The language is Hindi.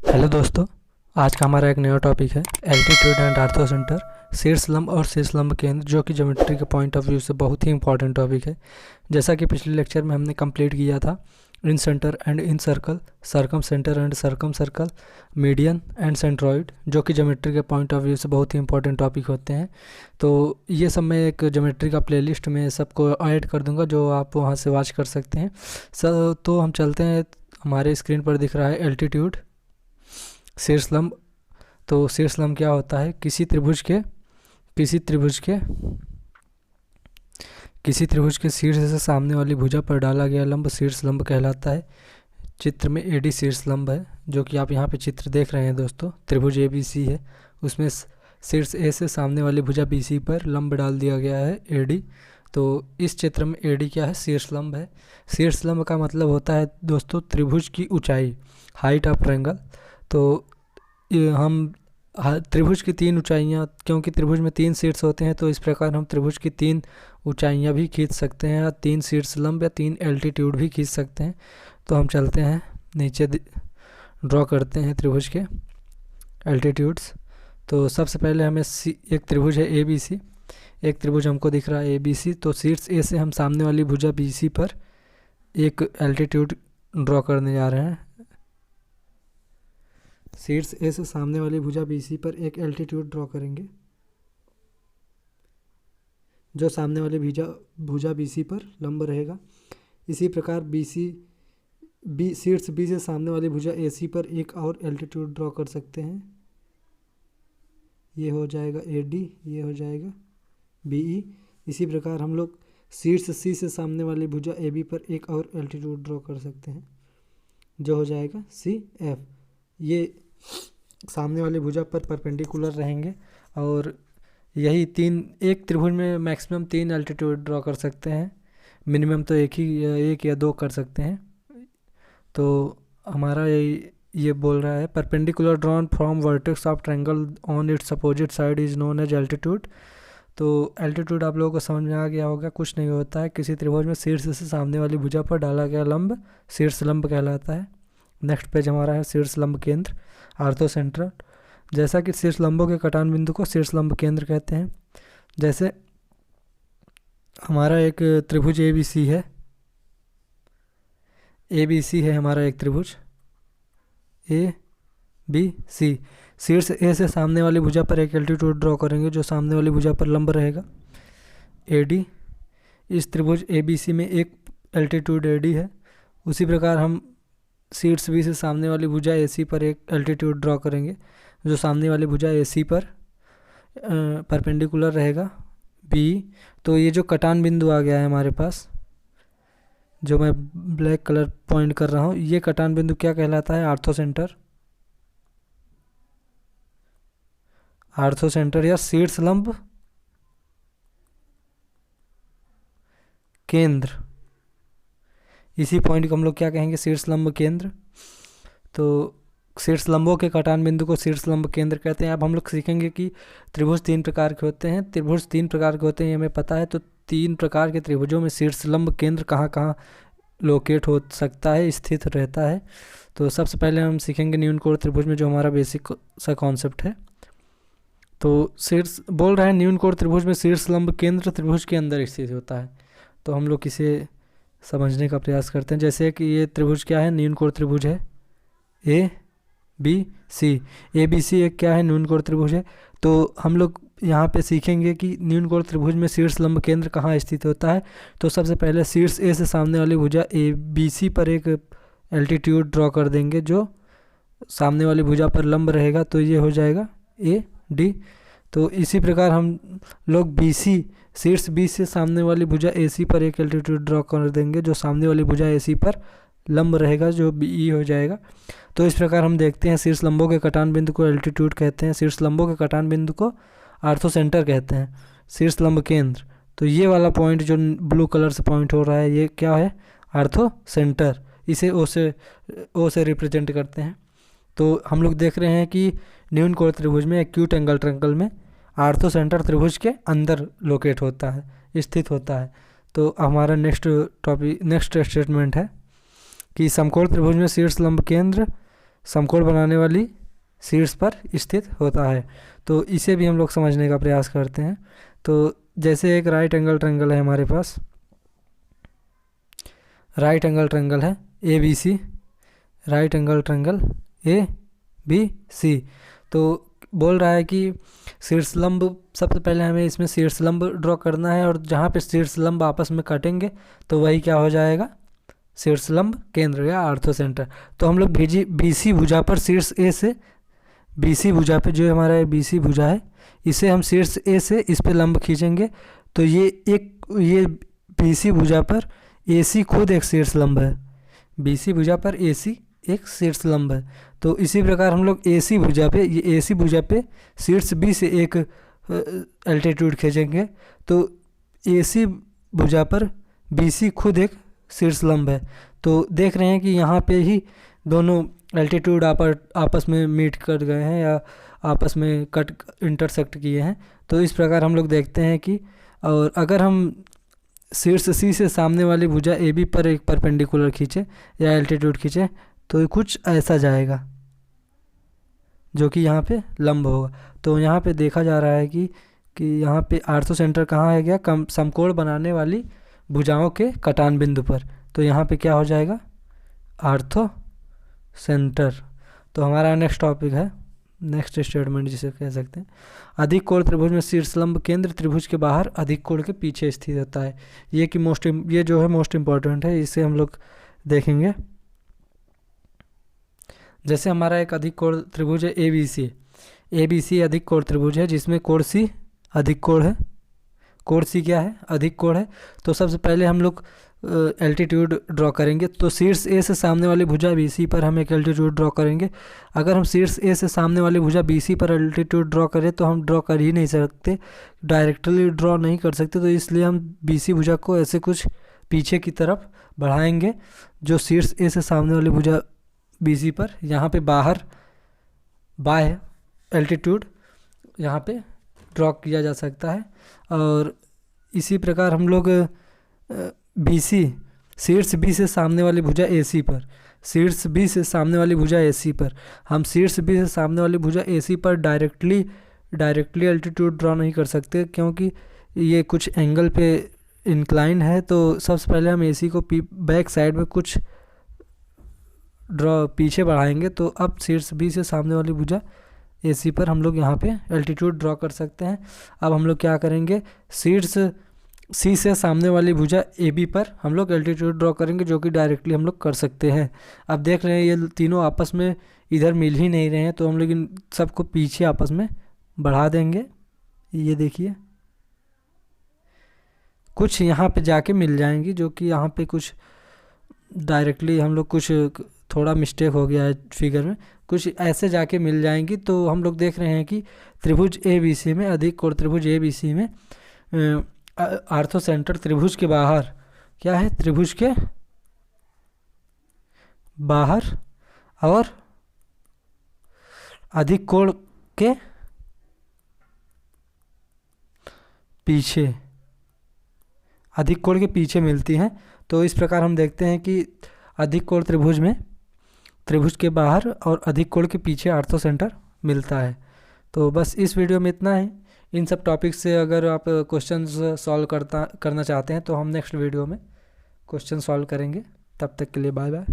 हेलो दोस्तों। आज का हमारा एक नया टॉपिक है एल्टीट्यूड एंड आर्थो सेंटर, शीर्ष लंब और शीर्ष लंब केंद्र, जो कि ज्योमेट्री के पॉइंट ऑफ व्यू से बहुत ही इंपॉर्टेंट टॉपिक है। जैसा कि पिछले लेक्चर में हमने कंप्लीट किया था incentre and incircle, circumcentre and circumcircle, median and centroid, जो कि ज्योमेट्री के पॉइंट ऑफ व्यू से बहुत ही इंपॉर्टेंट टॉपिक होते हैं। तो ये सब मैं एक ज्योमेट्री का प्लेलिस्ट में सबको ऐड कर दूंगा, जो आप वहाँ से वॉच कर सकते हैं। तो हम चलते हैं। हमारे स्क्रीन पर दिख रहा है एल्टीट्यूड, शीर्ष लंब। तो शीर्ष लंब क्या होता है? किसी त्रिभुज के शीर्ष से सामने वाली भुजा पर डाला गया लंब शीर्ष लंब कहलाता है। चित्र में एडी शीर्ष लंब है, जो कि आप यहाँ पे चित्र देख रहे हैं दोस्तों। त्रिभुज ABC है, उसमें शीर्ष A से सामने वाली भुजा BC पर लंब डाल दिया गया है एडी। तो इस चित्र में एडी क्या है? शीर्ष लंब है। शीर्ष लंब का मतलब होता है दोस्तों त्रिभुज की ऊंचाई, हाइट ऑफ ट्रायंगल। तो ये हम त्रिभुज की तीन ऊंचाइयाँ, क्योंकि त्रिभुज में तीन शीर्ष होते हैं, तो इस प्रकार हम त्रिभुज की तीन ऊंचाइयाँ भी खींच सकते हैं, या तीन शीर्ष लंब या तीन एल्टीट्यूड भी खींच सकते हैं। तो हम चलते हैं नीचे, ड्रॉ करते हैं त्रिभुज के एल्टीट्यूड्स। तो सबसे पहले हमें एक त्रिभुज है ABC, एक त्रिभुज हमको दिख रहा है ABC। तो शीर्ष A से हम सामने वाली भुजा BC पर एक एल्टीट्यूड ड्रॉ करने जा रहे हैं। शीर्ष A से सामने वाली भुजा BC पर एक एल्टीट्यूड ड्रॉ करेंगे, जो सामने वाली भुजा BC पर लंब रहेगा। इसी प्रकार शीर्ष B से सामने वाली भुजा AC पर एक और एल्टीट्यूड ड्रॉ कर सकते हैं। ये हो जाएगा AD, ये हो जाएगा BE। इसी प्रकार हम लोग शीर्ष C से सामने वाली भुजा AB पर एक और एल्टीट्यूड ड्रॉ कर सकते हैं, जो हो जाएगा CF। ये सामने वाली भुजा पर परपेंडिकुलर रहेंगे, और यही एक त्रिभुज में मैक्सिमम तीन एल्टीट्यूड ड्रॉ कर सकते हैं, मिनिमम तो एक या दो कर सकते हैं। तो हमारा ये बोल रहा है perpendicular drawn from vertex of triangle on its opposite side is known as altitude. तो एल्टीट्यूड आप लोगों को समझ में आ गया होगा, कुछ नहीं होता है, किसी त्रिभुज में शीर्ष से सामने वाली भुजा पर डाला गया लंब शीर्ष लंब कहलाता है। नेक्स्ट पेज हमारा है शीर्ष लंब केंद्र, आर्थो सेंटर। जैसा कि शीर्ष लंबों के कटान बिंदु को शीर्ष लंब केंद्र कहते हैं। जैसे हमारा एक त्रिभुज ABC है, ABC है हमारा एक त्रिभुज ABC। शीर्ष A से सामने वाली भुजा पर एक एल्टीट्यूड ड्रॉ करेंगे, जो सामने वाली भुजा पर लंब रहेगा AD। इस त्रिभुज ABC में एक एल्टीट्यूड AD है। उसी प्रकार हम शीर्ष B से सामने वाली भुजा AC पर एक एल्टीट्यूड ड्रॉ करेंगे, जो सामने वाली भुजा AC पर परपेंडिकुलर रहेगा BE। तो ये जो कटान बिंदु आ गया है हमारे पास, जो मैं ब्लैक कलर पॉइंट कर रहा हूँ, ये कटान बिंदु क्या कहलाता है? आर्थो सेंटर, आर्थो सेंटर या शीर्ष लंब केंद्र। इसी पॉइंट को हम लोग क्या कहेंगे? शीर्ष लंब केंद्र। तो शीर्ष लंबों के कटान बिंदु को शीर्ष लंब केंद्र कहते हैं। अब हम लोग सीखेंगे कि त्रिभुज तीन प्रकार के होते हैं। त्रिभुज तीन प्रकार के होते हैं, ये हमें पता है। तो तीन प्रकार के त्रिभुजों में शीर्ष लंब केंद्र कहाँ कहाँ लोकेट हो सकता है, स्थित रहता है। तो सबसे पहले हम सीखेंगे न्यून कोण त्रिभुज में, जो हमारा बेसिक सा कॉन्सेप्ट है। तो शीर्ष बोल रहा है न्यून कोण त्रिभुज में शीर्ष लंब केंद्र त्रिभुज के अंदर स्थित होता है। तो हम लोग इसे समझने का प्रयास करते हैं। जैसे कि ये त्रिभुज क्या है? न्यून कोण त्रिभुज है ABC। ABC एक क्या है? न्यून कोण त्रिभुज है। तो हम लोग यहाँ पे सीखेंगे कि न्यून कोण त्रिभुज में शीर्ष लंब केंद्र कहाँ स्थित होता है। तो सबसे पहले शीर्ष A से सामने वाली भुजा ABC पर एक एल्टीट्यूड ड्रॉ कर देंगे, जो सामने वाली भुजा पर लंब रहेगा। तो ये हो जाएगा AD। तो इसी प्रकार हम लोग शीर्ष B से सामने वाली भुजा AC पर एक एल्टीट्यूड ड्रॉ कर देंगे, जो सामने वाली भुजा AC पर लंब रहेगा, जो BE हो जाएगा। तो इस प्रकार हम देखते हैं शीर्ष लंबों के कटान बिंदु को एल्टीट्यूड कहते हैं, शीर्ष लंबों के कटान बिंदु को आर्थो सेंटर कहते हैं, शीर्ष लंब केंद्र। तो ये वाला पॉइंट जो ब्लू कलर से पॉइंट हो रहा है, ये क्या है? Ortho centre. इसे O से रिप्रेजेंट करते हैं। तो हम लोग देख रहे हैं कि न्यून कोण त्रिभुज में एक्यूट एंगल ट्रायंगल में आर्थो सेंटर त्रिभुज के अंदर लोकेट होता है, स्थित होता है। तो हमारा नेक्स्ट स्टेटमेंट है कि समकोण त्रिभुज में शीर्ष लंब केंद्र समकोण बनाने वाली शीर्ष पर स्थित होता है। तो इसे भी हम लोग समझने का प्रयास करते हैं। तो जैसे एक राइट एंगल ट्रायंगल है हमारे पास, राइट एंगल ट्रायंगल है A B C, right angle triangle A B C. तो बोल रहा है कि शीर्षलंब, सबसे पहले हमें इसमें शीर्षलंब ड्रॉ करना है, और जहाँ पे शीर्षलंब आपस में कटेंगे तो वही क्या हो जाएगा, शीर्षलंब केंद्र या आर्थो सेंटर। तो हम लोग बीसी भुजा पर शीर्ष ए से, बीसी भुजा पे जो हमारा बीसी भुजा है, इसे हम शीर्ष ए से इस पे लंब खींचेंगे। तो ये बीसी भुजा पर एसी खुद एक शीर्षलंब है, बीसी भुजा पर एसी एक शीर्षलंब है। तो इसी प्रकार हम लोग एसी भुजा पे, ये एसी भुजा पे शीर्ष बी से एक एल्टीट्यूड खींचेंगे। तो एसी भुजा पर बीसी खुद एक शीर्षलंब है। तो देख रहे हैं कि यहाँ पे ही दोनों एल्टीट्यूड आपस में मीट कर गए हैं या आपस में इंटरसेक्ट किए हैं। तो इस प्रकार हम लोग देखते हैं कि, और अगर हम शीर्ष सी से सामने वाली भुजा ए बी पर एक परपेंडिकुलर खींचे या एल्टीट्यूड खींचे तो कुछ ऐसा जाएगा जो कि यहाँ पे लंब होगा। तो यहाँ पे देखा जा रहा है कि यहाँ पे आर्थो सेंटर कहाँ है, गया समकोण बनाने वाली भुजाओं के कटान बिंदु पर। तो यहाँ पे क्या हो जाएगा, आर्थो सेंटर। तो हमारा नेक्स्ट टॉपिक है, नेक्स्ट स्टेटमेंट जिसे कह सकते हैं, अधिक कोण त्रिभुज में शीर्षलंब केंद्र त्रिभुज के बाहर अधिक कोण के पीछे स्थित होता है। ये जो है मोस्ट इम्पॉर्टेंट है, इसे हम लोग देखेंगे। जैसे हमारा एक अधिक कोण त्रिभुज है ए बी सी अधिक कोण त्रिभुज है, जिसमें कोण सी अधिक कोण है। कोण सी क्या है, अधिक कोण है। तो सबसे पहले हम लोग एल्टीट्यूड ड्रॉ करेंगे। तो शीर्ष ए से सामने वाली भुजा बी सी पर हम एक एल्टीट्यूड ड्रॉ करेंगे। अगर हम शीर्ष ए से सामने वाली भुजा बी सी पर एल्टीट्यूड ड्रॉ करें तो हम ड्रॉ कर ही नहीं सकते, डायरेक्टली ड्रॉ नहीं कर सकते। तो इसलिए हम बी सी भुजा को ऐसे कुछ पीछे की तरफ बढ़ाएंगे, जो शीर्ष ए से सामने वाली भुजा बी सी पर यहाँ पे बाहर बाय एल्टीट्यूड यहाँ पे ड्रॉ किया जा सकता है। और इसी प्रकार हम लोग बीसी, शीर्ष बी से सामने वाली भुजा एसी पर, शीर्ष बी से सामने वाली भुजा एसी पर, हम शीर्ष बी से सामने वाली भुजा एसी पर डायरेक्टली एल्टीट्यूड ड्रॉ नहीं कर सकते, क्योंकि ये कुछ एंगल पे इंक्लाइन है। तो सबसे पहले हम एसी को बैक साइड में कुछ ड्रॉ पीछे बढ़ाएंगे। तो अब शीर्ष बी से सामने वाली भुजा एसी पर हम लोग यहाँ पे एल्टीट्यूड ड्रॉ कर सकते हैं। अब हम लोग क्या करेंगे, शीर्ष सी से सामने वाली भुजा ए बी पर हम लोग एल्टीट्यूड ड्रॉ करेंगे, जो कि डायरेक्टली हम लोग कर सकते हैं। अब देख रहे हैं ये तीनों आपस में इधर मिल ही नहीं रहे हैं, तो हम लोग इन सबको पीछे आपस में बढ़ा देंगे। ये देखिए कुछ यहाँ पे जाके मिल जाएंगी, जो कि यहाँ पे कुछ डायरेक्टली हम लोग कुछ थोड़ा मिस्टेक हो गया है फिगर में, कुछ ऐसे जाके मिल जाएंगी। तो हम लोग देख रहे हैं कि त्रिभुज ए बी सी में, अधिक कोण त्रिभुज ए बी सी में आर्थो सेंटर त्रिभुज के बाहर क्या है, त्रिभुज के बाहर और अधिक कोण के पीछे, अधिक कोण के पीछे मिलती हैं। तो इस प्रकार हम देखते हैं कि अधिक कोण त्रिभुज में त्रिभुज के बाहर और अधिक कोण के पीछे आर्थो सेंटर मिलता है। तो बस इस वीडियो में इतना है। इन सब टॉपिक्स से अगर आप क्वेश्चंस सॉल्व करना चाहते हैं तो हम नेक्स्ट वीडियो में क्वेश्चन सॉल्व करेंगे। तब तक के लिए बाय बाय।